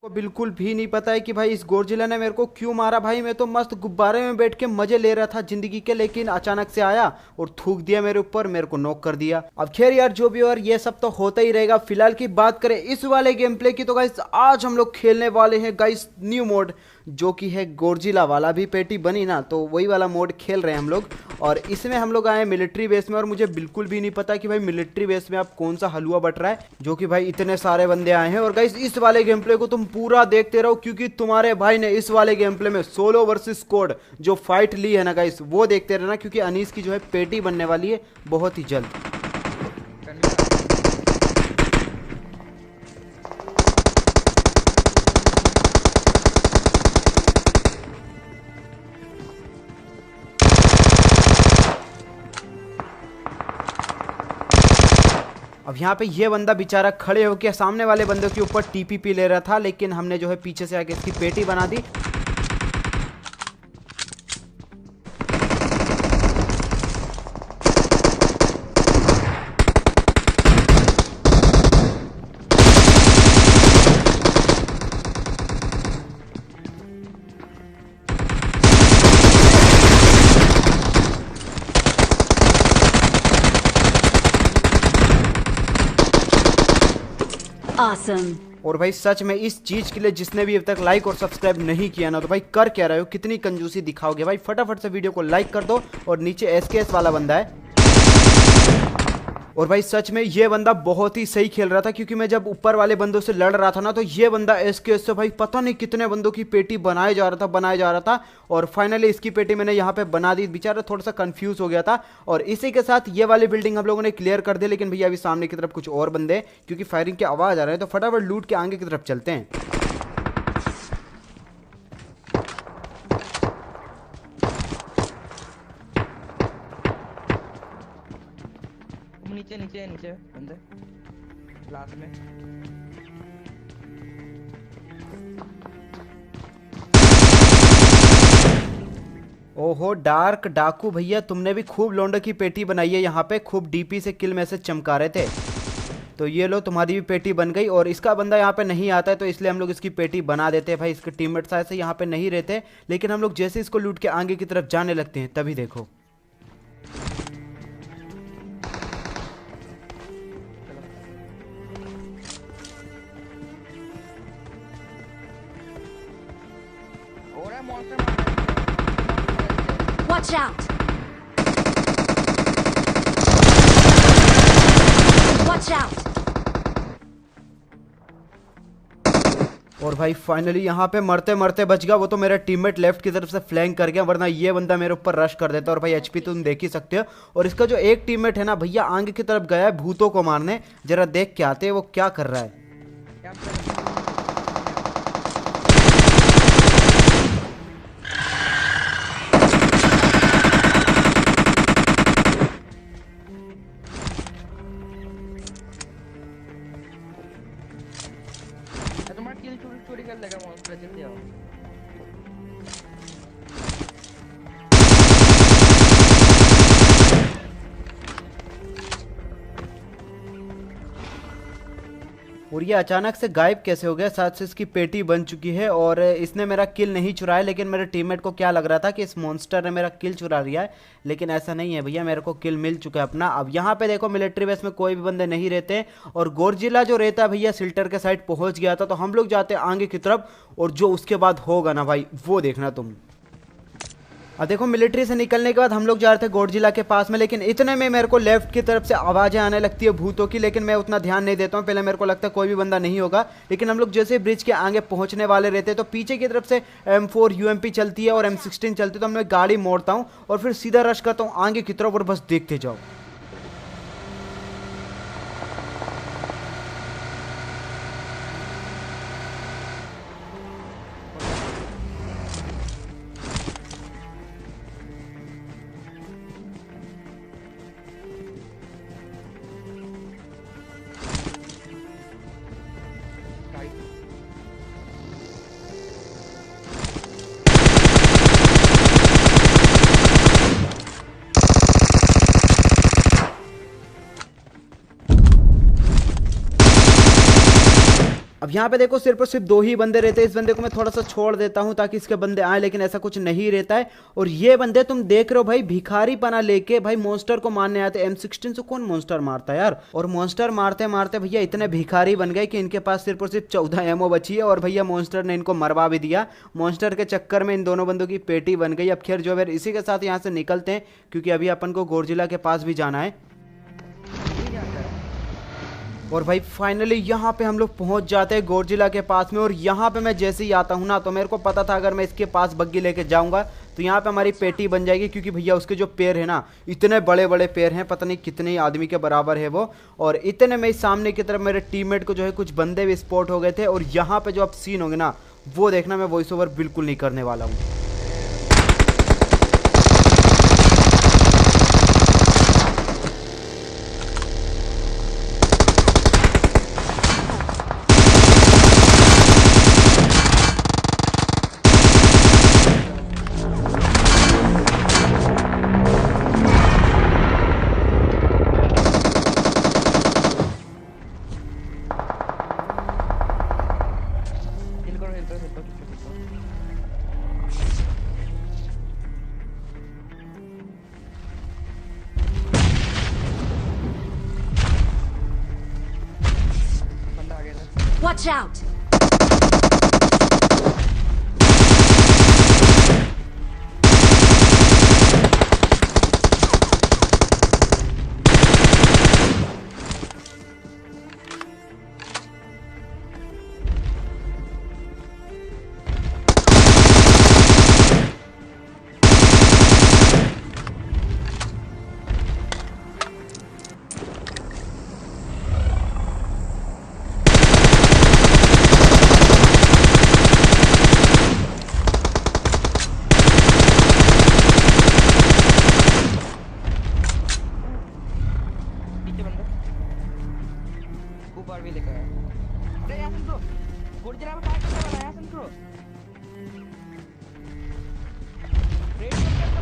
बिल्कुल भी नहीं पता है कि भाई इस गोरजिला ने मेरे को क्यों मारा। भाई मैं तो मस्त गुब्बारे में बैठ के मजे ले रहा था जिंदगी के, लेकिन अचानक से आया और थूक दिया मेरे ऊपर, मेरे को नॉक कर दिया। अब खैर यार जो भी, और ये सब तो होता ही रहेगा। फिलहाल की बात करें इस वाले गेम प्ले की, तो गाइस आज हम लोग खेलने वाले हैं गाइस न्यू मोड, जो कि है गोरजिला वाला। भी पेटी बनी ना, तो वही वाला मोड खेल रहे हैं हम लोग। और इसमें हम लोग आए मिलिट्री बेस में, और मुझे बिल्कुल भी नहीं पता कि भाई मिलिट्री बेस में आप कौन सा हलवा बट रहा है, जो कि भाई इतने सारे बंदे आए हैं। और गाइस इस वाले गेम प्ले को तुम पूरा देखते रहो, क्योंकि तुम्हारे भाई ने इस वाले गेम प्ले में सोलो वर्सेस स्क्वाड जो फाइट ली है ना गाइस, वो देखते रहना, क्योंकि अनीस की जो है पेटी बनने वाली है बहुत ही जल्द। अब यहाँ पे ये बंदा बेचारा खड़े होकर सामने वाले बंदे के ऊपर टीपीपी ले रहा था, लेकिन हमने जो है पीछे से आके इसकी पेटी बना दी। Awesome. और भाई सच में इस चीज के लिए जिसने भी अब तक लाइक और सब्सक्राइब नहीं किया ना, तो भाई कर क्या रहे हो, कितनी कंजूसी दिखाओगे भाई। फटाफट से वीडियो को लाइक कर दो। और नीचे एसकेएस वाला बंदा है। और भाई सच में ये बंदा बहुत ही सही खेल रहा था, क्योंकि मैं जब ऊपर वाले बंदों से लड़ रहा था ना, तो ये बंदा एसकेएस से भाई पता नहीं कितने बंदों की पेटी बनाया जा रहा था। और फाइनली इसकी पेटी मैंने यहाँ पे बना दी। बेचारा थोड़ा सा कंफ्यूज हो गया था। और इसी के साथ ये वाली बिल्डिंग हम लोगों ने क्लियर कर दी। लेकिन भैया अभी सामने की तरफ कुछ और बंदे, क्योंकि फायरिंग की आवाज आ रही है, तो फटाफट लूट के आगे की तरफ चलते हैं। नीचे नीचे नीचे बंदे क्लास में। ओहो डार्क डाकू भैया, तुमने भी खूब लौंडे की पेटी बनाई है यहाँ पे, खूब डीपी से किल मैसेज चमका रहे थे। तो ये लो तुम्हारी भी पेटी बन गई। और इसका बंदा यहाँ पे नहीं आता है, तो इसलिए हम लोग इसकी पेटी बना देते हैं। भाई इसके टीममेट्स ऐसे यहाँ पे नहीं रहते, लेकिन हम लोग जैसे इसको लूट के आगे की तरफ जाने लगते हैं, तभी देखो। Watch out. Watch out. और भाई फाइनली यहाँ पे मरते मरते बच गया। वो तो मेरा टीममेट लेफ्ट की तरफ से फ्लैंक कर गया, वरना ये बंदा मेरे ऊपर रश कर देता। और भाई एचपी तुम देख ही सकते हो। और इसका जो एक टीममेट है ना भैया, आगे की तरफ गया है भूतों को मारने। जरा देख के आते हैं वो क्या कर रहा है। तुम्हारा किल चोरी कर लेगा मॉन्स्टर, जल्दी आओ। और ये अचानक से गायब कैसे हो गया। साथ से इसकी पेटी बन चुकी है, और इसने मेरा किल नहीं चुराया। लेकिन मेरे टीममेट को क्या लग रहा था कि इस मॉन्स्टर ने मेरा किल चुरा लिया है, लेकिन ऐसा नहीं है भैया, मेरे को किल मिल चुका है अपना। अब यहाँ पे देखो मिलिट्री बेस में कोई भी बंदे नहीं रहते, और गोरजिला जो रहता है भैया सिल्टर के साइड पहुंच गया था। तो हम लोग जाते हैं आगे की तरफ, और जो उसके बाद होगा ना भाई वो देखना तुम। अब देखो मिलिट्री से निकलने के बाद हम लोग जा रहे थे गोरजिला के पास में, लेकिन इतने में मेरे को लेफ्ट की तरफ से आवाज़ें आने लगती है भूतों की। लेकिन मैं उतना ध्यान नहीं देता हूँ, पहले मेरे को लगता है कोई भी बंदा नहीं होगा। लेकिन हम लोग जैसे ब्रिज के आगे पहुंचने वाले रहते हैं, तो पीछे की तरफ से M4 UMP चलती है और M16 चलती है। तो मैं गाड़ी मोड़ता हूँ और फिर सीधा रश करता हूँ आगे की तरफ, और बस देखते जाओ। अब यहाँ पे देखो सिर्फ और सिर्फ 2 ही बंदे रहते हैं। इस बंदे को मैं थोड़ा सा छोड़ देता हूँ ताकि इसके बंदे आए, लेकिन ऐसा कुछ नहीं रहता है। और ये बंदे तुम देख रहे हो भाई, भिखारी पना लेके भाई मॉन्स्टर को मारने आते। M16 से कौन मॉन्स्टर मारता है यार। और मॉन्स्टर मारते मारते भैया इतने भिखारी बन गए कि इनके पास सिर्फ और सिर्फ 14 एमओ बची है। और भैया मॉन्स्टर ने इनको मरवा भी दिया। मॉन्स्टर के चक्कर में इन दोनों बंदों की पेटी बन गई। अब खैर जो है इसी के साथ यहाँ से निकलते हैं, क्योंकि अभी अपन को गोडजिला के पास भी जाना है। नहीं जाता है। और भाई फाइनली यहाँ पे हम लोग पहुंच जाते हैं गोडजिला के पास में। और यहाँ पे मैं जैसे ही आता हूँ ना, तो मेरे को पता था अगर मैं इसके पास बग्गी लेके जाऊंगा तो यहाँ पे हमारी पेटी बन जाएगी, क्योंकि भैया उसके जो पैर है ना, इतने बड़े बड़े पैर हैं, पता नहीं कितने आदमी के बराबर है वो। और इतने में सामने की तरफ मेरे टीममेट को जो है कुछ बंदे भी स्पॉट हो गए थे। और यहाँ पे जो अब सीन होंगे ना, वो देखना, मैं वॉइस ओवर बिल्कुल नहीं करने वाला हूँ। हिल करो। बंदा आ गया था। Watch out! पीछे बंदा ऊपर भी लेकर आया। अरे यासिन ब्रो, गोडजिला में फायर करने वाला है यासिन ब्रो। रेड कर।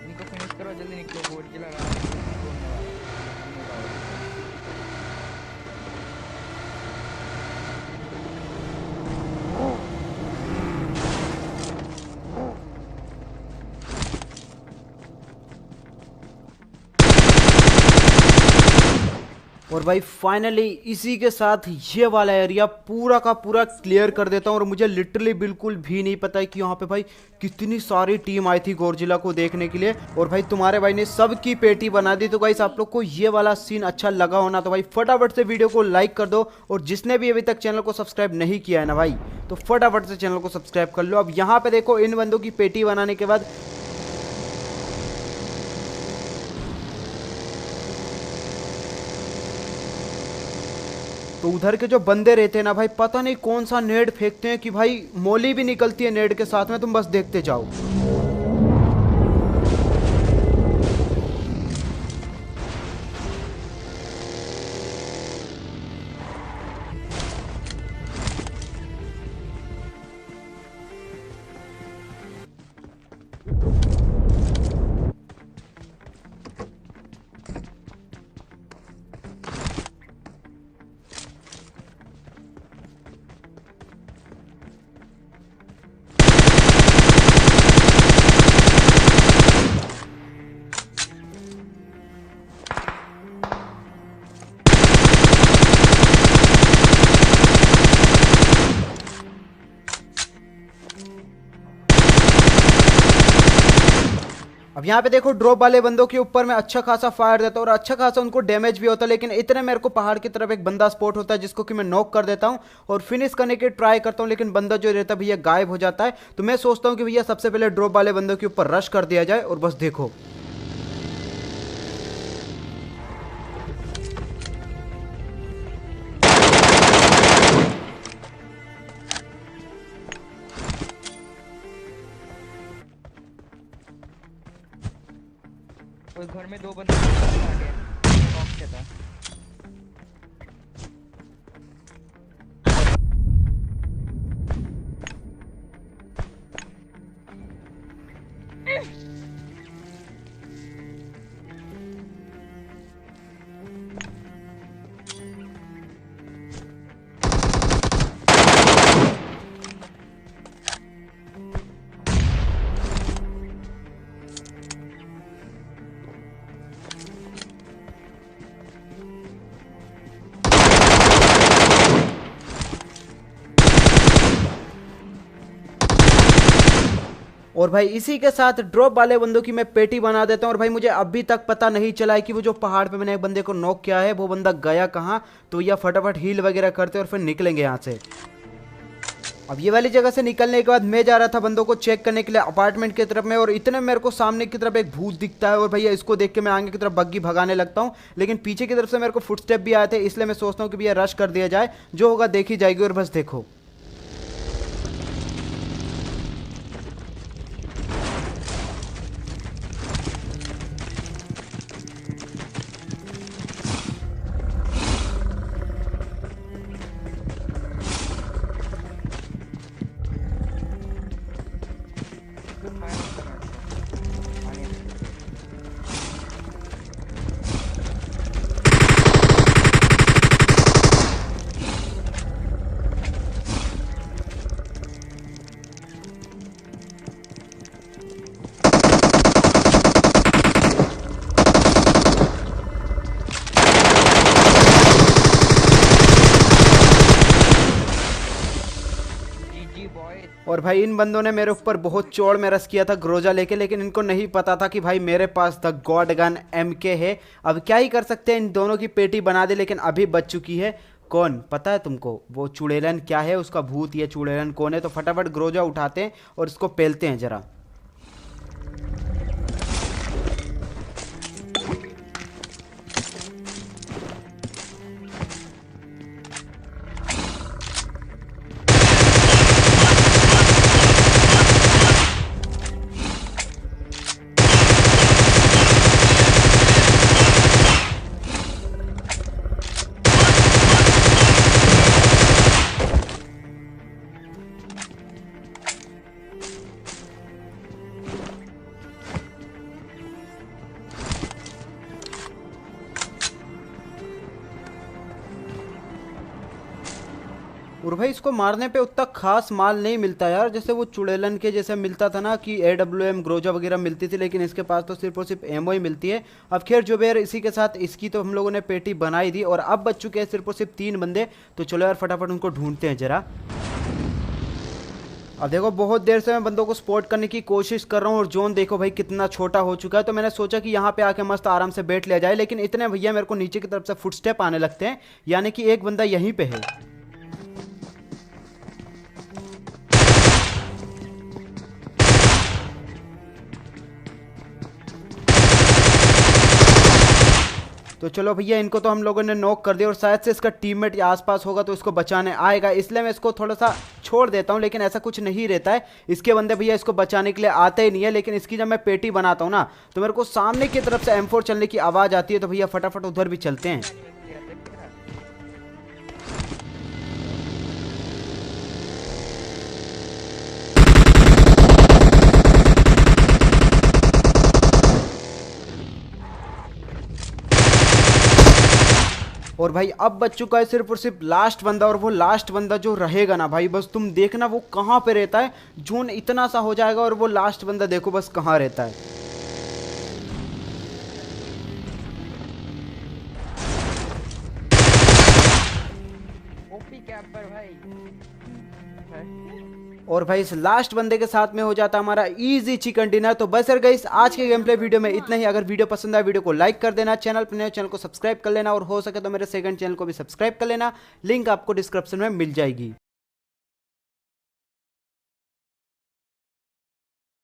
इनको फिनिश करो, जल्दी निकलो। गोडजिला छोड़ने वाला है। और भाई फाइनली इसी के साथ ये वाला एरिया पूरा का पूरा क्लियर कर देता हूँ। और मुझे लिटरली बिल्कुल भी नहीं पता है कि यहाँ पे भाई कितनी सारी टीम आई थी गोडजिला को देखने के लिए। और भाई तुम्हारे भाई ने सबकी पेटी बना दी। तो गाइस आप लोग को ये वाला सीन अच्छा लगा होना, तो भाई फटाफट से वीडियो को लाइक कर दो। और जिसने भी अभी तक चैनल को सब्सक्राइब नहीं किया है ना भाई, तो फटाफट से चैनल को सब्सक्राइब कर लो। अब यहाँ पे देखो, इन बंदों की पेटी बनाने के बाद तो उधर के जो बंदे रहते हैं ना भाई, पता नहीं कौन सा नेड फेंकते हैं कि भाई मोली भी निकलती है नेड के साथ में, तुम बस देखते जाओ। अब यहाँ पे देखो ड्रॉप वाले बंदों के ऊपर मैं अच्छा खासा फायर देता हूँ और अच्छा खासा उनको डैमेज भी होता है, लेकिन इतने मेरे को पहाड़ की तरफ एक बंदा स्पॉट होता है जिसको कि मैं नॉक कर देता हूँ और फिनिश करने की ट्राई करता हूँ, लेकिन बंदा जो रहता है भैया गायब हो जाता है। तो मैं सोचता हूँ कि भैया सबसे पहले ड्रॉप वाले बंदों के ऊपर रश कर दिया जाए और बस देखो। उस घर में 2 बंदे आ गए, नॉक किया था। और भाई इसी के साथ ड्रॉप वाले बंदों की मैं पेटी बना देता हूँ। और भाई मुझे अभी तक पता नहीं चला है कि वो जो पहाड़ पे मैंने एक बंदे को नॉक किया है वो बंदा गया कहाँ। तो या फटाफट हील वगैरह करते और फिर निकलेंगे यहाँ से। अब ये वाली जगह से निकलने के बाद मैं जा रहा था बंदों को चेक करने के लिए अपार्टमेंट की तरफ में, और इतने मेरे को सामने की तरफ एक भूत दिखता है और भैया इसको देख के मैं आगे की तरफ बग्गी भगाने लगता हूँ, लेकिन पीछे की तरफ से मेरे को फुटस्टेप भी आए थे, इसलिए मैं सोचता हूँ कि भैया रश कर दिया जाए, जो होगा देखी जाएगी। और बस देखो और भाई इन बंदों ने मेरे ऊपर बहुत चौड़ में रस किया था ग्रोजा लेके, लेकिन इनको नहीं पता था कि भाई मेरे पास द गॉड गन MK है। अब क्या ही कर सकते हैं, इन दोनों की पेटी बना दी, लेकिन अभी बच चुकी है। कौन पता है तुमको वो चुड़ैलन क्या है, उसका भूत ये चुड़ैलन कौन है? तो फटाफट ग्रोजा उठाते हैं और इसको पेलते हैं जरा। और भाई इसको मारने पे उतना खास माल नहीं मिलता यार, जैसे वो चुड़ैलन के जैसे मिलता था ना कि AWM ग्रोजा वगैरह मिलती थी, लेकिन इसके पास तो सिर्फ और सिर्फ एमओ ही मिलती है। अब खैर जो भी यार, इसी के साथ इसकी तो हम लोगों ने पेटी बनाई दी और अब बच चुके हैं सिर्फ और सिर्फ 3 बंदे। तो चलो यार फटाफट उनको ढूंढते हैं जरा। अब देखो बहुत देर से मैं बंदों को स्पॉट करने की कोशिश कर रहा हूँ और जोन देखो भाई कितना छोटा हो चुका है। तो मैंने सोचा कि यहाँ पे आके मस्त आराम से बैठ लिया जाए, लेकिन इतने भैया मेरे को नीचे की तरफ से फुटस्टेप आने लगते हैं, यानी कि एक बंदा यहीं पे है। तो चलो भैया इनको तो हम लोगों ने नॉक कर दिया और शायद से इसका टीममेट आसपास होगा तो इसको बचाने आएगा, इसलिए मैं इसको थोड़ा सा छोड़ देता हूँ। लेकिन ऐसा कुछ नहीं रहता है, इसके बंदे भैया इसको बचाने के लिए आते ही नहीं है। लेकिन इसकी जब मैं पेटी बनाता हूँ ना तो मेरे को सामने की तरफ से M4 चलने की आवाज़ आती है, तो भैया फटाफट उधर भी चलते हैं। और भाई अब बच चुका है सिर्फ और सिर्फ लास्ट बंदा, और वो लास्ट बंदा जो रहेगा ना भाई बस तुम देखना वो कहाँ पे रहता है। जोन इतना सा हो जाएगा और वो लास्ट बंदा देखो बस कहाँ रहता है। ओपी कैंपर भाई। और भाई इस लास्ट बंदे के साथ में हो जाता हमारा इजी चिकन डिनर। तो बस यार गाइस आज के गेम प्ले वीडियो में इतना ही। अगर वीडियो पसंद आए वीडियो को लाइक कर देना, चैनल पर नए चैनल को सब्सक्राइब कर लेना और हो सके तो मेरे सेकंड चैनल को भी सब्सक्राइब कर लेना। लिंक आपको डिस्क्रिप्शन में मिल जाएगी।